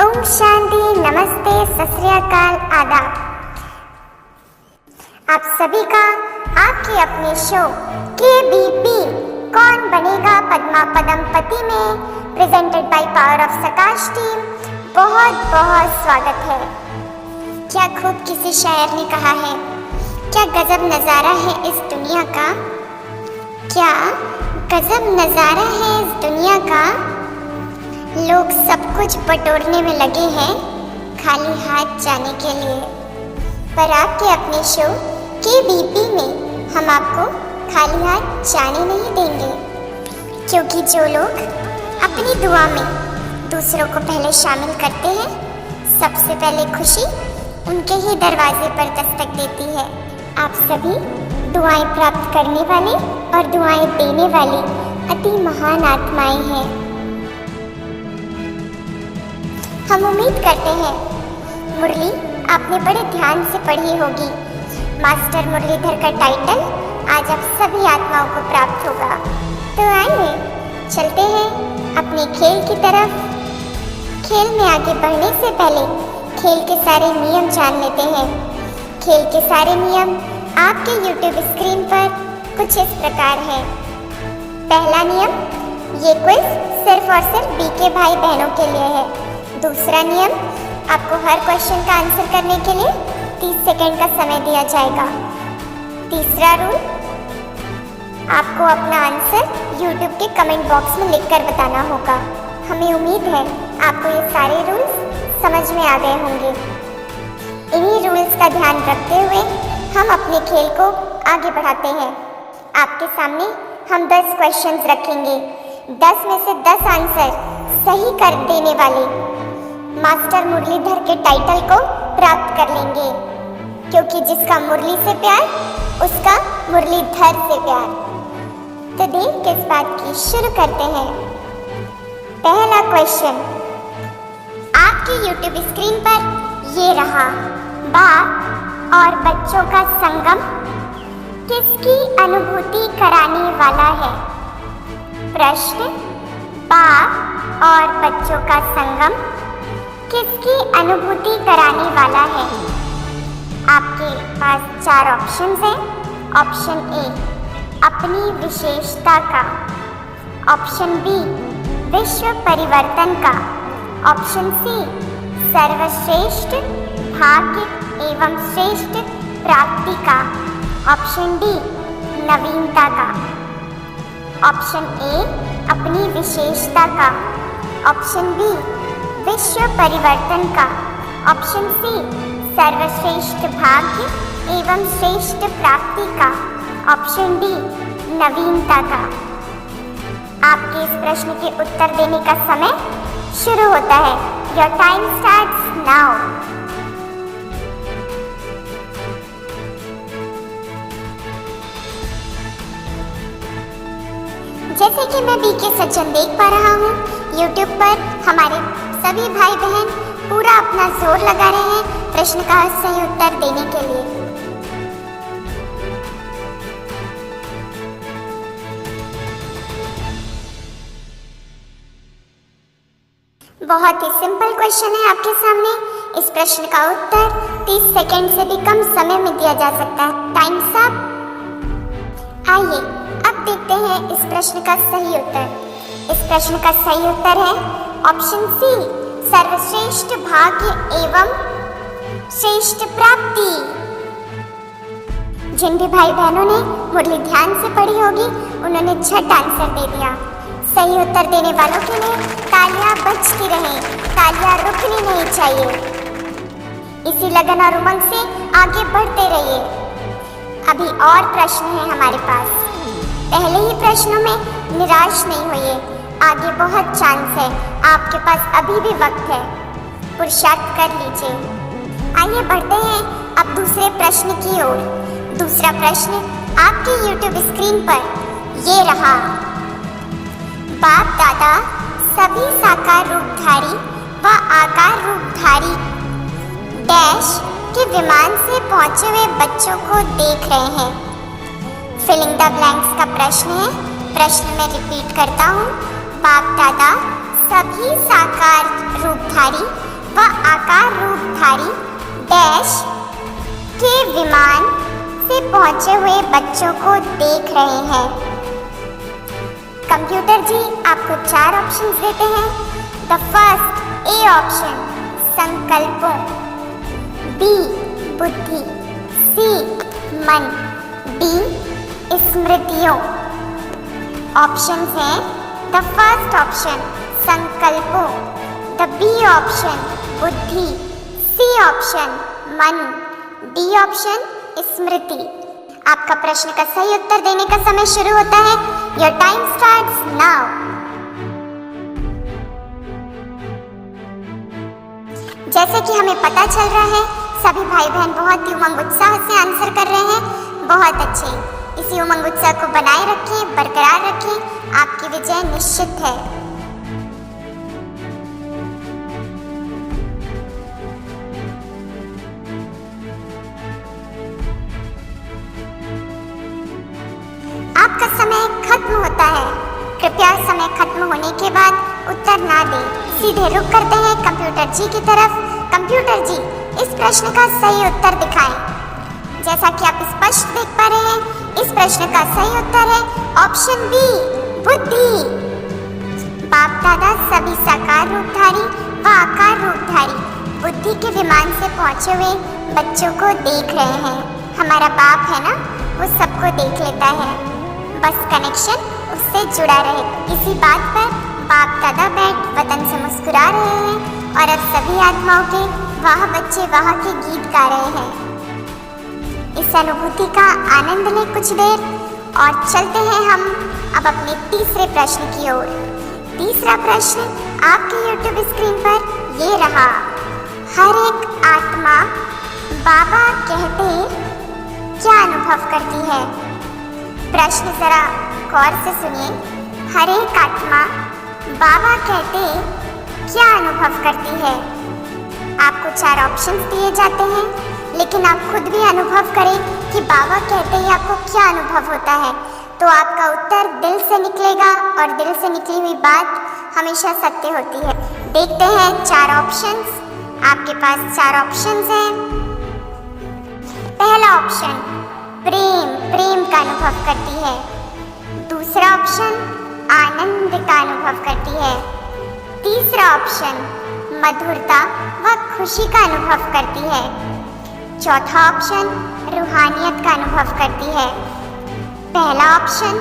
ओम शांति, नमस्ते, सत श्री अकाल, आदाब। आप सभी का आपके अपने शो KBP कौन बनेगा पद्मा पदमपति में presented by power of सकाश team बहुत बहुत स्वागत है। क्या खूब किसी शायर ने कहा है, क्या गजब नज़ारा है इस दुनिया का, क्या गजब नज़ारा है इस दुनिया का। लोग सब कुछ बटोरने में लगे हैं खाली हाथ जाने के लिए, पर आपके अपने शो KBP में हम आपको खाली हाथ जाने नहीं देंगे, क्योंकि जो लोग अपनी दुआ में दूसरों को पहले शामिल करते हैं, सबसे पहले खुशी उनके ही दरवाजे पर दस्तक देती है। आप सभी दुआएं प्राप्त करने वाले और दुआएं देने वाली अति महान आत्माएं हैं। हम उम्मीद करते हैं मुरली आपने बड़े ध्यान से पढ़ी होगी। मास्टर मुरलीधर का टाइटल आज आप सभी आत्माओं को प्राप्त होगा। तो आइए चलते हैं अपने खेल की तरफ। खेल में आगे बढ़ने से पहले खेल के सारे नियम जान लेते हैं। खेल के सारे नियम आपके YouTube स्क्रीन पर कुछ इस प्रकार है। पहला नियम, ये क्विज सिर्फ और सिर्फ BK भाई बहनों के लिए है। दूसरा नियम, आपको हर क्वेश्चन का आंसर करने के लिए 30 सेकंड का समय दिया जाएगा। तीसरा रूल, आपको अपना आंसर YouTube के कमेंट बॉक्स में लिखकर बताना होगा। हमें उम्मीद है आपको ये सारे रूल्स समझ में आ गए होंगे। इन्हीं रूल्स का ध्यान रखते हुए हम अपने खेल को आगे बढ़ाते हैं। आपके सामने हम 10 क्वेश्चंस रखेंगे। 10 में से 10 आंसर सही कर देने वाले मास्टर मुरलीधर के टाइटल को प्राप्त कर लेंगे, क्योंकि जिसका मुरली से प्यार उसका मुरलीधर से प्यार। तो देर किस बात की, शुरू करते हैं। पहला क्वेश्चन आपकी YouTube स्क्रीन पर ये रहा। बाप और बच्चों का संगम किसकी अनुभूति कराने वाला है? प्रश्न, बाप और बच्चों का संगम किसकी अनुभूति कराने वाला है? आपके पास 4 ऑप्शंस हैं। ऑप्शन ए, अपनी विशेषता का। ऑप्शन बी, विश्व परिवर्तन का। ऑप्शन सी, सर्वश्रेष्ठ भाग्य एवं श्रेष्ठ प्राप्ति का। ऑप्शन डी, नवीनता का। ऑप्शन ए, अपनी विशेषता का। ऑप्शन बी, विश्व परिवर्तन का। ऑप्शन सी, सर्वश्रेष्ठ भाग्य एवं श्रेष्ठ प्राप्ति का। ऑप्शन डी, नवीनता का। आपके इस प्रश्न के उत्तर देने का समय शुरू होता है। Your time starts now. जैसे कि मैं BK सज्जन देख पा रहा हूँ, YouTube पर हमारे सभी भाई बहन पूरा अपना जोर लगा रहे हैं प्रश्न का सही उत्तर देने के लिए। बहुत ही सिंपल क्वेश्चन है आपके सामने। इस प्रश्न का उत्तर 30 सेकंड से भी कम समय में दिया जा सकता है। Times up. आइए अब देखते हैं इस प्रश्न का सही उत्तर। इस प्रश्न का सही उत्तर है ऑप्शन सी, सर्वश्रेष्ठ भाग्य एवं श्रेष्ठ प्राप्ति। जिन भी भाई बहनों ने मुरली ध्यान से पढ़ी होगी, उन्होंने झट आंसर दे दिया। सही उत्तर देने वालों के लिए तालियां बजती रहें, तालियां रुकनी नहीं चाहिए। इसी लगन और उमंग से आगे बढ़ते रहिए। अभी और प्रश्न हैं हमारे पास। पहले ही प्रश्नों में निराश नहीं होइए, आगे बहुत चांस है। आपके पास अभी भी वक्त है, पुरुषार्थ कर लीजिए। आइए बढ़ते हैं अब दूसरे प्रश्न की ओर। दूसरा प्रश्न आपकी YouTube स्क्रीन पर ये रहा। बाप दादा सभी साकार रूपधारी व आकार रूपधारी डैश के विमान से पहुंचे हुए बच्चों को देख रहे हैं। फिलिंग द ब्लैंक्स का प्रश्न है। प्रश्न मैं रिपीट करता हूँ। बाप दादा सभी साकार रूपधारी रूपधारी डैश के विमान से पहुंचे हुए बच्चों को देख रहे हैं। कंप्यूटर जी आपको 4 ऑप्शंस देते हैं। द फर्स्ट ए ऑप्शन संकल्पों, बी बुद्धि, सी मन, डी स्मृतियों। ऑप्शंस हैं द फर्स्ट ऑप्शन संकल्पों, द बी ऑप्शन बुद्धि, सी ऑप्शन मन, डी ऑप्शन स्मृति। आपका प्रश्न का सही उत्तर देने का समय शुरू होता है। Your time starts now. जैसे कि हमें पता चल रहा है सभी भाई बहन बहुत ही उमंग उत्साह से आंसर कर रहे हैं। बहुत अच्छे, इसी उमंग उत्साह को बनाए रखें, बरकरार रखें, आपकी विजय निश्चित है। आपका समय खत्म होता है। कृपया समय खत्म होने के बाद उत्तर ना दें, सीधे रुख करते हैं कंप्यूटर जी की तरफ। कंप्यूटर जी इस प्रश्न का सही उत्तर दिखाएं। जैसा कि आप स्पष्ट देख पा रहे हैं, इस प्रश्न का सही उत्तर है ऑप्शन बी बुद्धि। बाप दादा सभी साकार रूपधारी व आकार रूपधारी बुद्धि के विमान से पहुंचे हुए बच्चों को देख रहे हैं। हमारा बाप है ना, वो सबको देख लेता है, बस कनेक्शन उससे जुड़ा रहे। इसी बात पर बाप दादा बैठ वतन से मुस्कुरा रहे हैं और अब सभी आत्माओं के वाह बच्चे वाह के गीत गा रहे हैं। इस अनुभूति का आनंद लें कुछ देर और चलते हैं हम अब अपने तीसरे प्रश्न की ओर। तीसरा प्रश्न आपके YouTube स्क्रीन पर ये रहा। हर एक आत्मा बाबा कहते क्या अनुभव करती है? प्रश्न जरा गौर से सुनिए। हर एक आत्मा बाबा कहते क्या अनुभव करती है? आपको 4 ऑप्शंस दिए जाते हैं, लेकिन आप खुद भी अनुभव करें कि बाबा कहते ही आपको क्या अनुभव होता है। तो आपका उत्तर दिल से निकलेगा और दिल से निकली हुई बात हमेशा सत्य होती है। देखते हैं 4 ऑप्शंस। आपके पास 4 ऑप्शंस हैं। पहला ऑप्शन प्रेम, प्रेम का अनुभव करती है। दूसरा ऑप्शन आनंद का अनुभव करती है। तीसरा ऑप्शन मधुरता व खुशी का अनुभव करती है। चौथा ऑप्शन रूहानियत का अनुभव करती है। पहला ऑप्शन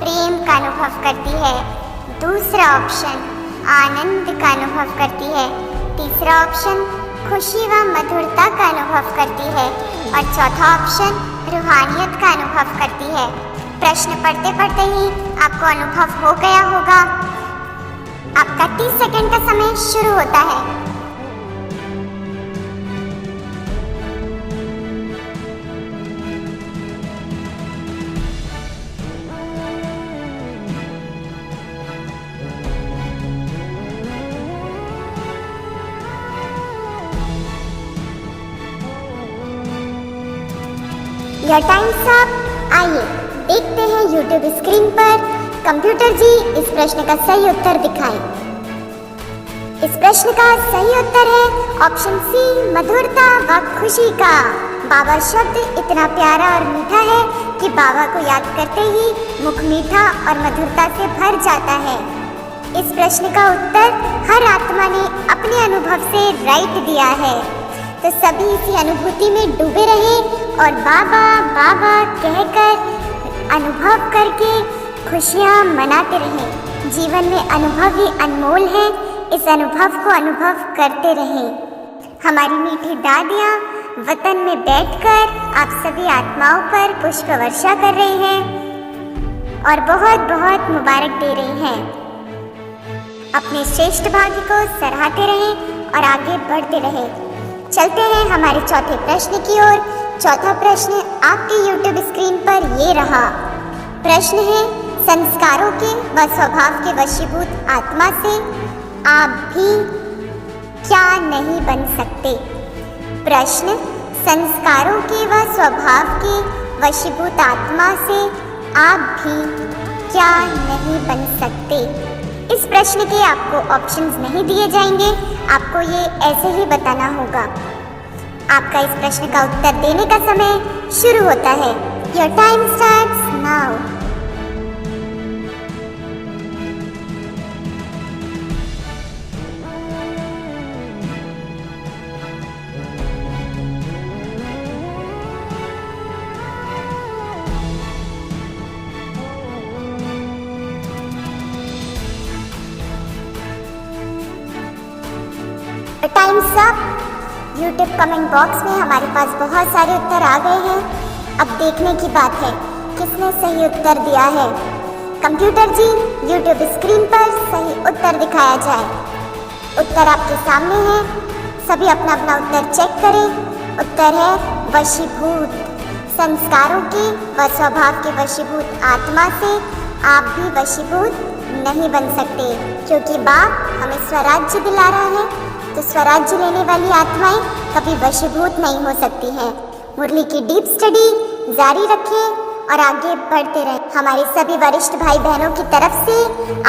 प्रेम का अनुभव करती है। दूसरा ऑप्शन आनंद का अनुभव करती है। तीसरा ऑप्शन खुशी व मधुरता का अनुभव करती है और चौथा ऑप्शन रूहानियत का अनुभव करती है। प्रश्न पढ़ते पढ़ते ही आपको अनुभव हो गया होगा। आपका 30 सेकंड का समय शुरू होता है। यह टाइम साहब आइए देखते हैं YouTube स्क्रीन पर। कंप्यूटर जी इस प्रश्न का सही उत्तर दिखाएं। इस प्रश्न का सही उत्तर है ऑप्शन सी मधुरता व खुशी का। बाबा शब्द इतना प्यारा और मीठा है कि बाबा को याद करते ही मुख मीठा और मधुरता से भर जाता है। इस प्रश्न का उत्तर हर आत्मा ने अपने अनुभव से राइट दिया है। तो सभी इसी अनुभूति में डूबे रहे और बाबा बाबा कहकर अनुभव करके खुशियाँ मनाते रहें। जीवन में अनुभव ही अनमोल है, इस अनुभव को अनुभव करते रहें। हमारी मीठी दादियाँ वतन में बैठकर आप सभी आत्माओं पर पुष्प वर्षा कर रही हैं और बहुत बहुत मुबारक दे रही हैं। अपने श्रेष्ठ भाग्य को सराहते रहें और आगे बढ़ते रहें। चलते हैं हमारे चौथे प्रश्न की ओर। चौथा प्रश्न आपके YouTube स्क्रीन पर ये रहा। प्रश्न है संस्कारों के व स्वभाव के वशीभूत आत्मा से आप भी क्या नहीं बन सकते? प्रश्न संस्कारों के व स्वभाव के वशीभूत आत्मा से आप भी क्या नहीं बन सकते? इस प्रश्न के आपको ऑप्शंस नहीं दिए जाएंगे, आपको ये ऐसे ही बताना होगा। आपका इस प्रश्न का उत्तर देने का समय शुरू होता है। Your time starts now. Times up. YouTube comment box में हमारे पास बहुत सारे उत्तर आ गए हैं। अब देखने की बात है किसने सही उत्तर दिया है। कंप्यूटर जी, यूट्यूब स्क्रीन पर सही उत्तर दिखाया जाए। उत्तर आपके सामने है, सभी अपना अपना उत्तर चेक करें। उत्तर है वशीभूत। संस्कारों के व स्वभाव के वशीभूत आत्मा से आप भी वशीभूत नहीं बन सकते, क्योंकि बाप हमें स्वराज्य दिला रहा है, तो स्वराज्य लेने वाली आत्माएं कभी वशीभूत नहीं हो सकती हैं। मुरली की डीप स्टडी जारी रखें और आगे बढ़ते रहें। हमारे सभी वरिष्ठ भाई बहनों की तरफ से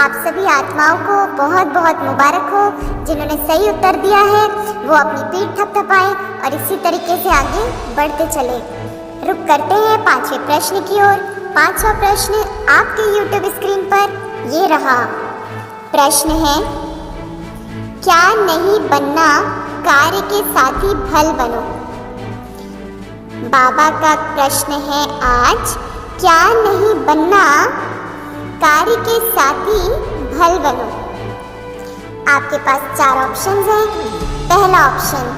आप सभी आत्माओं को बहुत बहुत मुबारक हो। जिन्होंने सही उत्तर दिया है वो अपनी पीठ थपथपाएं और इसी तरीके से आगे बढ़ते चले। रुक करते हैं 5वें प्रश्न की ओर। 5वां प्रश्न आपके यूट्यूब स्क्रीन पर ये रहा। प्रश्न है, क्या नहीं बनना कार्य के साथी फल बनो। बाबा का प्रश्न है आज, क्या नहीं बनना कार्य के साथी फल बनो। आपके पास 4 ऑप्शंस हैं। पहला ऑप्शन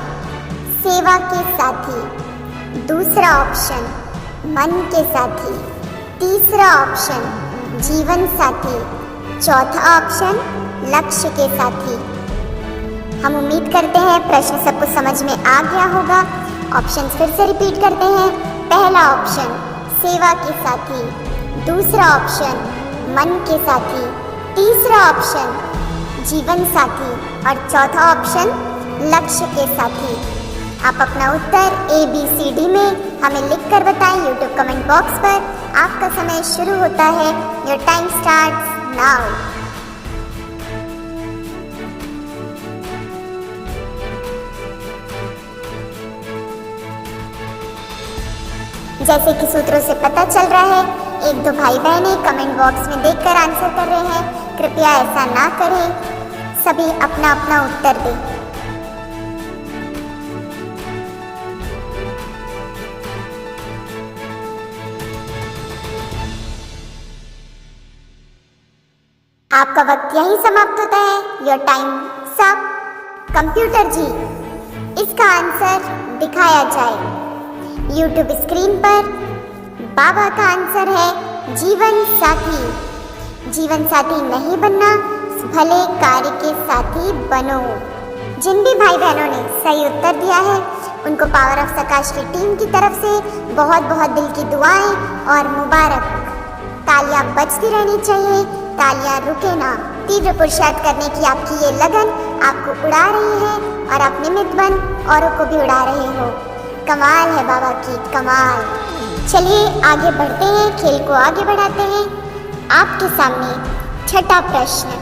सेवा के साथी, दूसरा ऑप्शन मन के साथी, तीसरा ऑप्शन जीवन साथी, चौथा ऑप्शन लक्ष्य के साथी। हम उम्मीद करते हैं प्रश्न सबको समझ में आ गया होगा। ऑप्शंस फिर से रिपीट करते हैं। पहला ऑप्शन सेवा के साथी, दूसरा ऑप्शन मन के साथी, तीसरा ऑप्शन जीवन साथी और चौथा ऑप्शन लक्ष्य के साथी। आप अपना उत्तर ABCD में हमें लिखकर बताएं यूट्यूब कमेंट बॉक्स पर। आपका समय शुरू होता है। Your time starts now. जैसे कि सूत्रों से पता चल रहा है, 1-2 भाई बहनें कमेंट बॉक्स में देखकर आंसर कर रहे हैं। कृपया ऐसा ना करें, सभी अपना अपना उत्तर दें। आपका वक्त यहीं समाप्त होता है। योर टाइम सब। कंप्यूटर जी, इसका आंसर दिखाया जाए। यूट्यूब स्क्रीन पर बाबा का आंसर है जीवन साथी। जीवन साथी नहीं बनना, भले कार्य के साथी बनो। जिन भी भाई बहनों ने सही उत्तर दिया है उनको पावर ऑफ सकाश की टीम की तरफ से बहुत बहुत दिल की दुआएं और मुबारक। तालियां बजती रहनी चाहिए, तालियां रुके ना। तीव्र पुरुषार्थ करने की आपकी ये लगन आपको उड़ा रही है और आप निमित्त बन औरों को भी उड़ा रहे हो। कमाल है बाबा की, कमाल। चलिए आगे बढ़ते हैं, खेल को आगे बढ़ाते हैं। आपके सामने 6ठा प्रश्न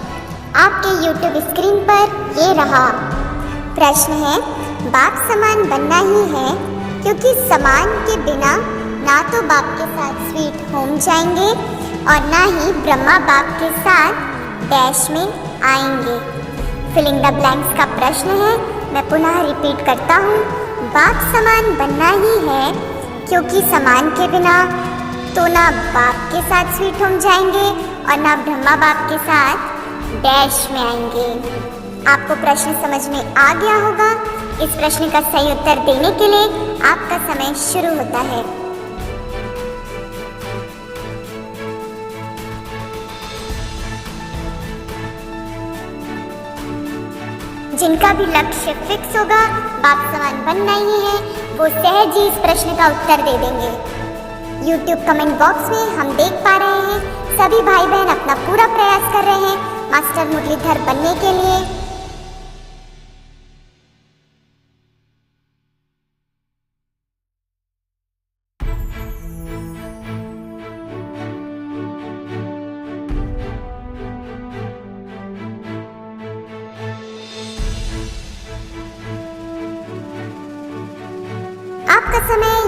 आपके यूट्यूब स्क्रीन पर ये रहा। प्रश्न है, बाप समान बनना ही है, क्योंकि समान के बिना ना तो बाप के साथ स्वीट होम जाएंगे और ना ही ब्रह्मा बाप के साथ डैश में आएंगे। फिलिंग द ब्लैंक्स का प्रश्न है, मैं पुनः रिपीट करता हूँ। बाप समान बनना ही है, क्योंकि समान के बिना तो ना बाप के साथ स्वीट होम जाएंगे और ना ब्रह्मा बाप के साथ डैश में आएंगे। आपको प्रश्न समझ में आ गया होगा। इस प्रश्न का सही उत्तर देने के लिए आपका समय शुरू होता है। जिनका भी लक्ष्य फिक्स होगा, बाप समान बनना ही है, वो सहज ही इस प्रश्न का उत्तर दे देंगे। YouTube कमेंट बॉक्स में हम देख पा रहे हैं सभी भाई बहन अपना पूरा प्रयास कर रहे हैं मास्टर मुरलीधर बनने के लिए।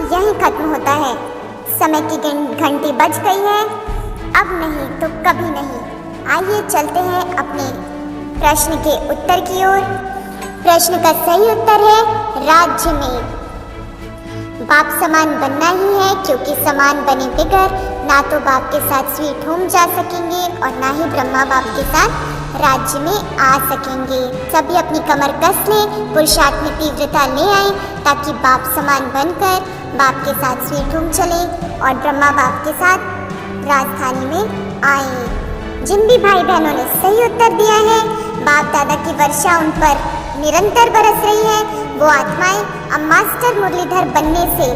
यहीं खत्म होता है। समय की घंटी बज गई है, अब नहीं तो कभी नहीं। आइए चलते हैं अपने प्रश्न के उत्तर की ओर। प्रश्न का सही उत्तर है राज्य में। बाप समान बनना ही है, क्योंकि समान बने बगैर ना तो बाप के साथ स्वीट होम जा सकेंगे और ना ही ब्रह्मा बाप के साथ राज्य में आ सकेंगे। सभी अपनी कमर कस लें, पुरुषार्थ में तीव्रता ले आए, ताकि बाप समान बनकर बाप के साथ स्वीट होम चले और ब्रह्मा बाप के साथ राजधानी में आए। जिन भी भाई बहनों ने सही उत्तर दिया है, बाप दादा की वर्षा उन पर निरंतर बरस रही है। वो आत्माएं अब मास्टर मुरलीधर बनने से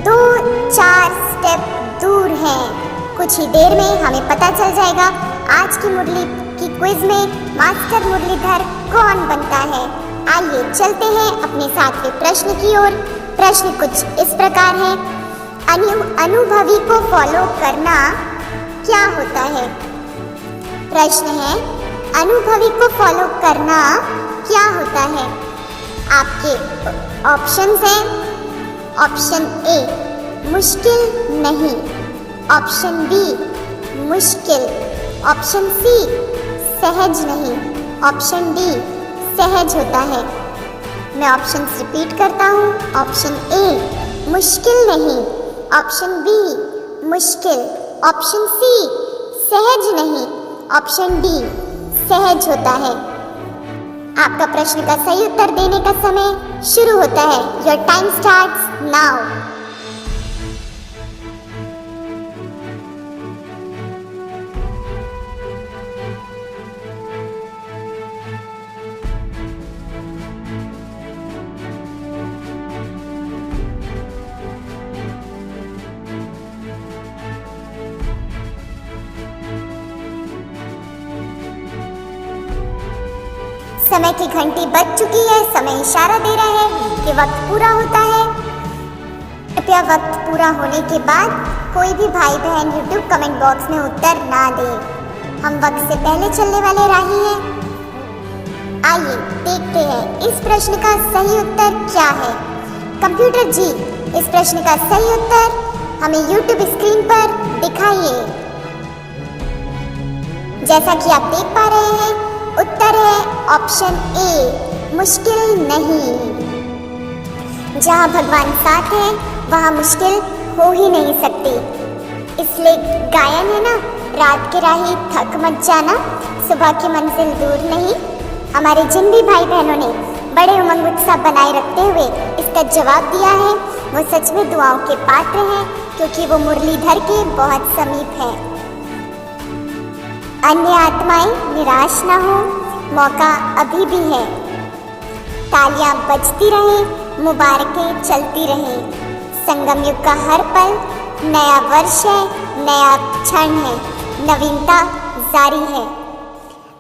2-4 स्टेप दूर हैं। कुछ ही देर में हमें पता चल जाएगा आज की मुरली की क्विज में मास्टर मुरलीधर कौन बनता है। आइए चलते हैं अपने 7वें प्रश्न की ओर। प्रश्न कुछ इस प्रकार है, अनुभवी को फॉलो करना क्या होता है? प्रश्न है, अनुभवी को फॉलो करना क्या होता है? आपके ऑप्शंस हैं। ऑप्शन ए मुश्किल नहीं, ऑप्शन बी मुश्किल, ऑप्शन सी सहज नहीं, ऑप्शन डी सहज होता है। मैं ऑप्शंस रिपीट करता हूँ। ऑप्शन ए मुश्किल नहीं, ऑप्शन बी मुश्किल, ऑप्शन सी सहज नहीं, ऑप्शन डी सहज होता है। आपका प्रश्न का सही उत्तर देने का समय शुरू होता है। Your time starts now. समय की घंटी बज चुकी है। समय इशारा दे रहा है कि वक्त पूरा होता है। कृपया वक्त पूरा होने के बाद कोई भी भाई बहन YouTube कमेंट बॉक्स में उत्तर ना दे। हम वक्त से पहले चलने वाले राही हैं। आइए देखते हैं इस प्रश्न का सही उत्तर क्या है। कंप्यूटर जी, इस प्रश्न का सही उत्तर हमें YouTube स्क्रीन पर दिखाइए। जैसा कि आप देख पा रहे हैं, उत्तर है ऑप्शन ए मुश्किल नहीं। जहाँ भगवान साथ है वहाँ मुश्किल हो ही नहीं सकती। इसलिए गायन है ना, रात के राही थक मत जाना, सुबह की मंजिल दूर नहीं। हमारे जिन भी भाई बहनों ने बड़े उमंग उत्साह बनाए रखते हुए इसका जवाब दिया है, वो सच में दुआओं के पात्र हैं, क्योंकि वो मुरलीधर के बहुत समीप है। अन्य आत्माएं निराश ना हो, मौका अभी भी है। तालियां बजती रहें, मुबारकें चलती रहें। संगम युग का हर पल नया वर्ष है, नया क्षण है, नवीनता जारी है।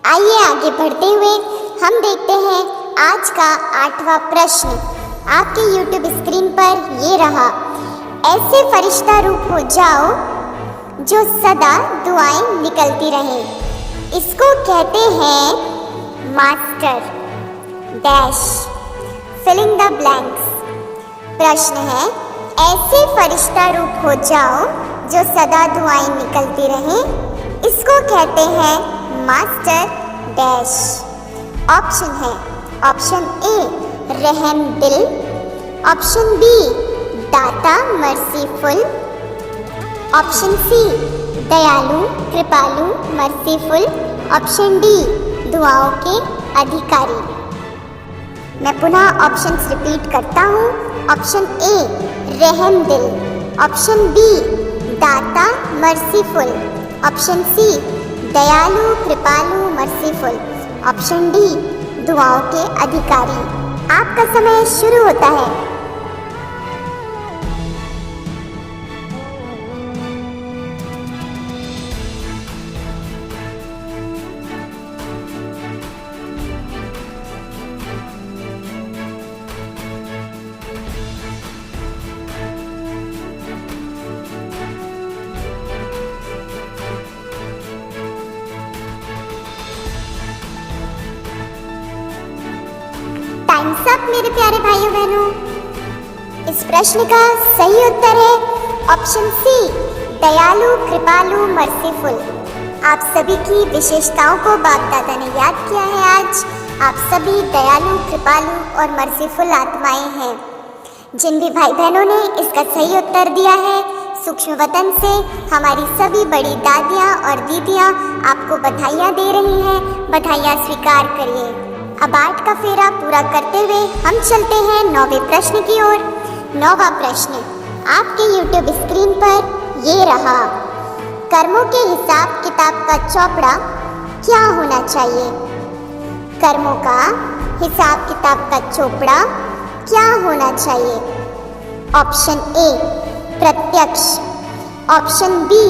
आइए आगे बढ़ते हुए हम देखते हैं आज का 8वां प्रश्न। आपके YouTube स्क्रीन पर ये रहा, ऐसे फरिश्ता रूप हो जाओ जो सदा दुआएं निकलती रहें। इसको कहते हैं master dash filling the blanks. प्रश्न है, ऐसे फरिश्ता रूप हो जाओ जो सदा दुआएं निकलती रहें। इसको कहते हैं मास्टर डैश। ऑप्शन है, ऑप्शन ए रहम दिल, ऑप्शन बी दाता मर्सीफुल, ऑप्शन सी दयालु कृपालु मर्सीफुल, ऑप्शन डी दुआओं के अधिकारी। मैं पुनः ऑप्शंस रिपीट करता हूँ। ऑप्शन ए रहम दिल, ऑप्शन बी दाता मर्सीफुल, ऑप्शन सी दयालु कृपालु मर्सीफुल, ऑप्शन डी दुआओं के अधिकारी। आपका समय शुरू होता है। टाइम्स अप मेरे प्यारे भाइयों बहनों। इस प्रश्न का सही उत्तर है ऑप्शन सी, दयालु, कृपालु, मर्सीफुल। आप सभी की विशेषताओं को बाप दादा ने याद किया है आज। आप सभी दयालु, कृपालु और मर्सीफुल आत्माएं हैं। जिन भी भाई बहनों ने इसका सही उत्तर दिया है, सूक्ष्म वतन से हमारी सभी बड़ी दादियाँ और दीदियाँ आपको बधाइयाँ दे रही हैं। बधाइयाँ स्वीकार करिए। अब 8 का फेरा पूरा करते हुए हम चलते हैं 9वें प्रश्न की ओर। 9वां प्रश्न आपके YouTube स्क्रीन पर ये रहा। कर्मों के हिसाब किताब का चौपड़ा क्या होना चाहिए? कर्मों का हिसाब किताब का चौपड़ा क्या होना चाहिए? ऑप्शन ए, प्रत्यक्ष। Option B,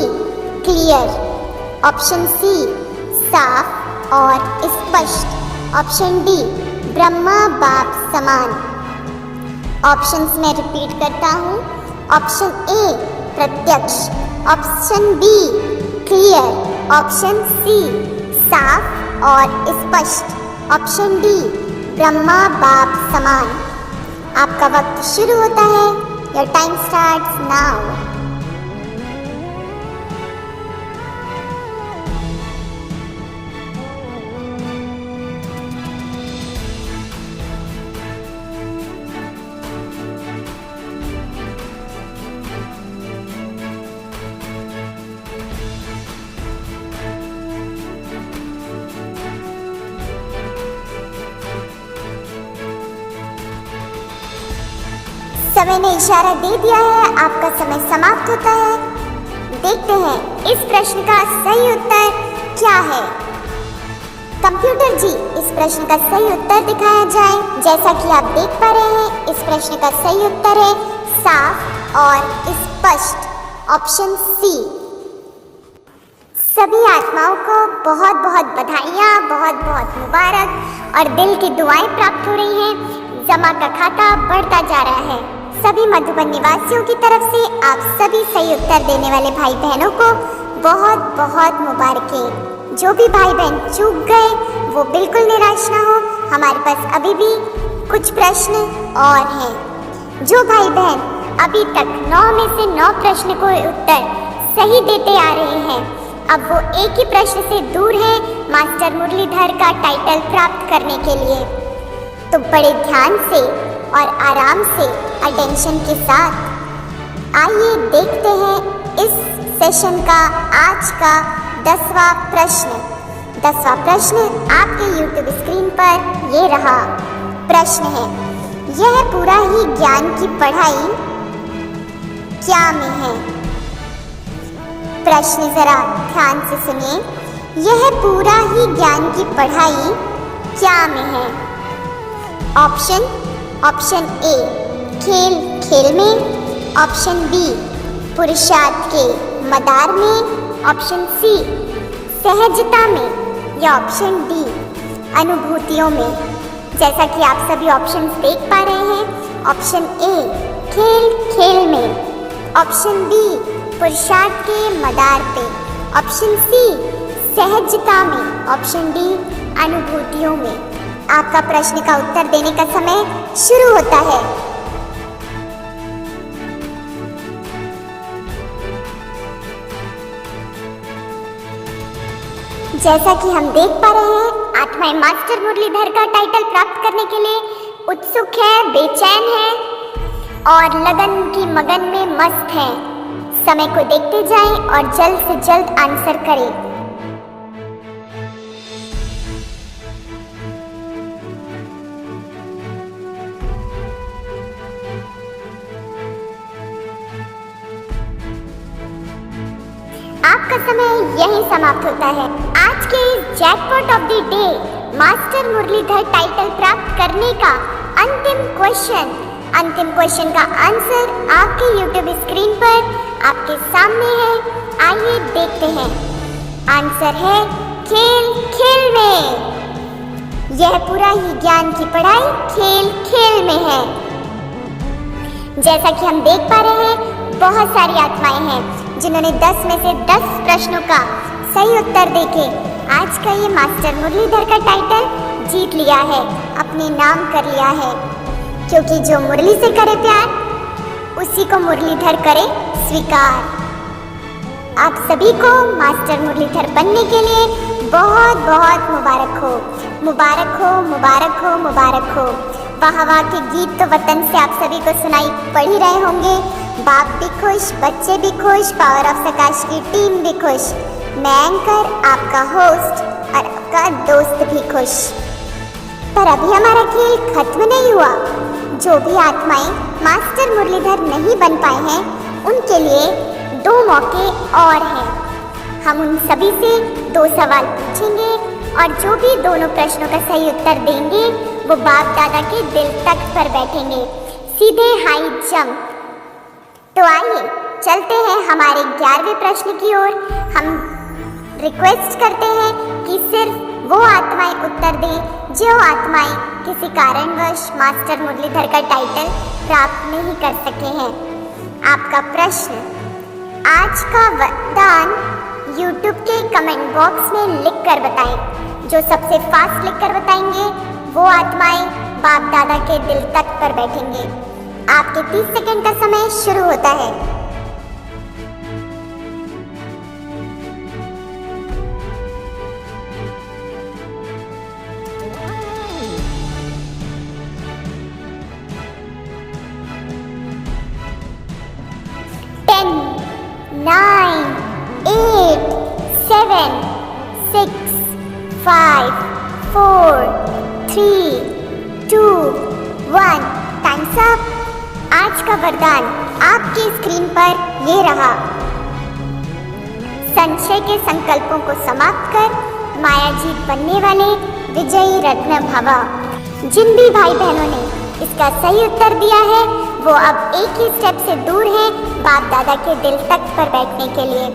clear. Option C, साफ और स्पष्ट। ऑप्शन डी, ब्रह्मा बाप समान। ऑप्शंस में रिपीट करता हूँ। ऑप्शन ए, प्रत्यक्ष। Option B, clear. Option C, साफ और स्पष्ट। ऑप्शन डी, ब्रह्मा बाप समान। आपका वक्त शुरू होता है। Your time starts now. समय ने इशारा दे दिया है, आपका समय समाप्त होता है। देखते हैं इस प्रश्न का सही उत्तर क्या है। कंप्यूटर जी, इस प्रश्न का सही उत्तर दिखाया जाए। जैसा कि आप देख पा रहे हैं, इस प्रश्न का सही उत्तर है साफ और स्पष्ट। Option C. सभी आत्माओं को बहुत बहुत बधाइयाँ, बहुत बहुत मुबारक और दिल की दुआएं प्राप्त हो रही हैं। जमा का खाता बढ़ता जा रहा है। सभी मधुबन निवासियों की तरफ से आप सभी सही उत्तर देने वाले भाई बहनों को बहुत बहुत मुबारकें। जो भी भाई बहन चूक गए वो बिल्कुल निराश ना हो। हमारे पास अभी भी कुछ प्रश्न और हैं। जो भाई बहन अभी तक 9 में से 9 प्रश्न को उत्तर सही देते आ रहे हैं, अब वो एक ही प्रश्न से दूर है मास्टर मुरलीधर का टाइटल प्राप्त करने के लिए। तो बड़े ध्यान से और आराम से अटेंशन के साथ आइए देखते हैं इस सेशन का आज का 10वां प्रश्न। 10वां प्रश्न आपके YouTube स्क्रीन पर ये रहा। प्रश्न है, यह पूरा ही ज्ञान की पढ़ाई क्या में है? प्रश्न जरा ध्यान से सुनिए। यह पूरा ही ज्ञान की पढ़ाई क्या में है? ऑप्शन ए, खेल खेल में। ऑप्शन बी, पुरुषार्थ के मदार में। ऑप्शन सी, सहजता में। या ऑप्शन डी, अनुभूतियों में। जैसा कि आप सभी ऑप्शंस देख पा रहे हैं, ऑप्शन ए खेल खेल में। ऑप्शन बी, पुरुषार्थ के मदार पे। ऑप्शन सी, सहजता में। ऑप्शन डी, अनुभूतियों में। आपका प्रश्न का उत्तर देने का समय शुरू होता है। जैसा कि हम देख पा रहे हैं, आत्माएं मास्टर मुरलीधर का टाइटल प्राप्त करने के लिए उत्सुक है, बेचैन है और लगन की मगन में मस्त है। समय को देखते जाएं और जल्द से जल्द आंसर करें। आपका समय यही समाप्त होता है। आज के इस jackpot of the day master Murlidhar title प्राप्त करने का अंतिम क्वेश्चन का आंसर आपके YouTube स्क्रीन पर आपके सामने है। आइए देखते हैं। आंसर है खेल खेल में। यह पूरा ही ज्ञान की पढ़ाई खेल खेल में है। जैसा कि हम देख पा रहे हैं, बहुत सारी आत्माएं हैं जिन्होंने 10 में से 10 प्रश्नों का सही उत्तर देके आज का ये मास्टर मुरलीधर का टाइटल जीत लिया है, अपने नाम कर लिया है। क्योंकि जो मुरली से करे प्यार उसी को मुरलीधर करे स्वीकार। आप सभी को मास्टर मुरलीधर बनने के लिए बहुत बहुत मुबारक हो, मुबारक हो, मुबारक हो, मुबारक हो। वाह वाह के गीत तो वतन से आप सभी को सुनाई पड़ ही रहे होंगे। बाप भी खुश, बच्चे भी खुश, पावर ऑफ सकाश की टीम भी खुश, मैं एंकर आपका होस्ट और आपका दोस्त भी खुश। पर अभी हमारा खेल खत्म नहीं हुआ। जो भी आत्माएं मास्टर मुरलीधर नहीं बन पाए हैं उनके लिए 2 मौके और हैं। हम उन सभी से 2 सवाल पूछेंगे और जो भी दोनों प्रश्नों का सही उत्तर देंगे वो बाप दादा के दिल तख्त पर बैठेंगे, सीधे हाई जंप। तो आइए चलते हैं हमारे 11वें प्रश्न की ओर। हम रिक्वेस्ट करते हैं कि सिर्फ वो आत्माएं उत्तर दें जो आत्माएं किसी कारणवश मास्टर मुरलीधर का टाइटल प्राप्त नहीं कर सके हैं। आपका प्रश्न, आज का वरदान YouTube के कमेंट बॉक्स में लिख कर बताएं। जो सबसे फास्ट लिख कर बताएंगे वो आत्माएं बाप दादा के दिल तख्त पर बैठेंगे। आपके 30 सेकंड का समय शुरू होता है। 10, 9, 8, 7, 6, 5, 4, 3, 2, 1। Times up. आज का वरदान आपकी स्क्रीन पर ये रहा। संशय के संकल्पों को समाप्त कर मायाजीत बनने वाले विजयी रत्न भवा। जिन भी भाई बहनों ने इसका सही उत्तर दिया है वो अब एक ही स्टेप से दूर हैं बाप दादा के दिल तख्त पर बैठने के लिए।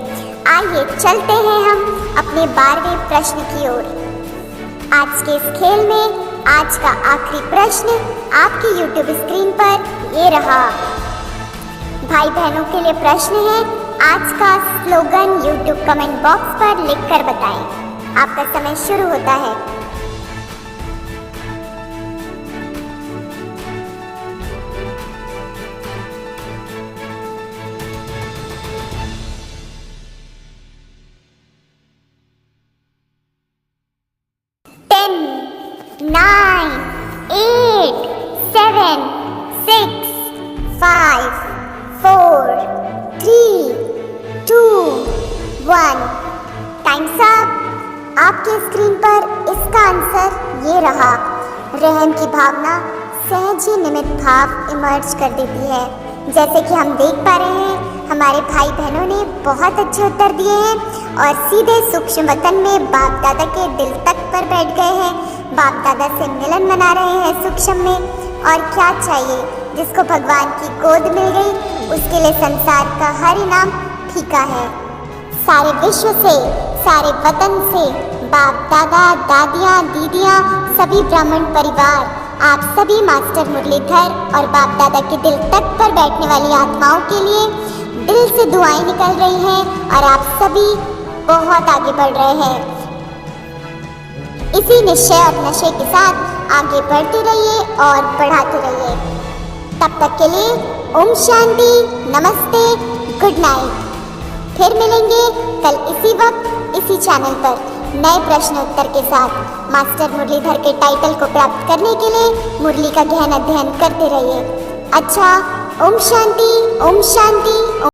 आइए चलते हैं हम अपने 12वें प्रश्न की ओर। आज के इस खेल में आज का आखिरी प्रश्न आपकी YouTube स्क्रीन पर ये रहा। भाई बहनों के लिए प्रश्न है, आज का स्लोगन YouTube कमेंट बॉक्स पर लिखकर बताएं। आपका समय शुरू होता है। 9, 8, 7, 6, 5, 4, 3, 2, 1। Times up. आपके स्क्रीन पर इसका आंसर ये रहा। रहम की भावना सहज ही निमित्त भाव इमर्ज कर देती है। जैसे कि हम देख पा रहे हैं हमारे भाई बहनों ने बहुत अच्छे उत्तर दिए हैं और सीधे सूक्ष्म वतन में बाप दादा के दिल तख्त पर बैठ गए हैं। बाप दादा से मिलन मना रहे हैं सूक्ष्म में। और क्या चाहिए, जिसको भगवान की गोद मिल गई उसके लिए संसार का हर इनाम फीका है। सारे विश्व से, सारे वतन से बाप दादा, दादियाँ, दीदियाँ, सभी ब्राह्मण परिवार, आप सभी मास्टर मुरलीधर और बाप दादा के दिल तख्त पर बैठने वाली आत्माओं के लिए दिल से दुआएं निकल रही हैं और आप सभी बहुत आगे बढ़ रहे हैं। इसी निश्चय और नशे के साथ आगे बढ़ते रहिए और बढ़ाते रहिए। तब तक के लिए ओम शांति, नमस्ते, गुड नाइट। फिर मिलेंगे कल इसी वक्त इसी चैनल पर नए प्रश्न उत्तर के साथ। मास्टर मुरलीधर के टाइटल को प्राप्त करने के लिए मुरली का गहन अध्ययन करते रहिए। अच्छा, ओम शांति, ओम शांति।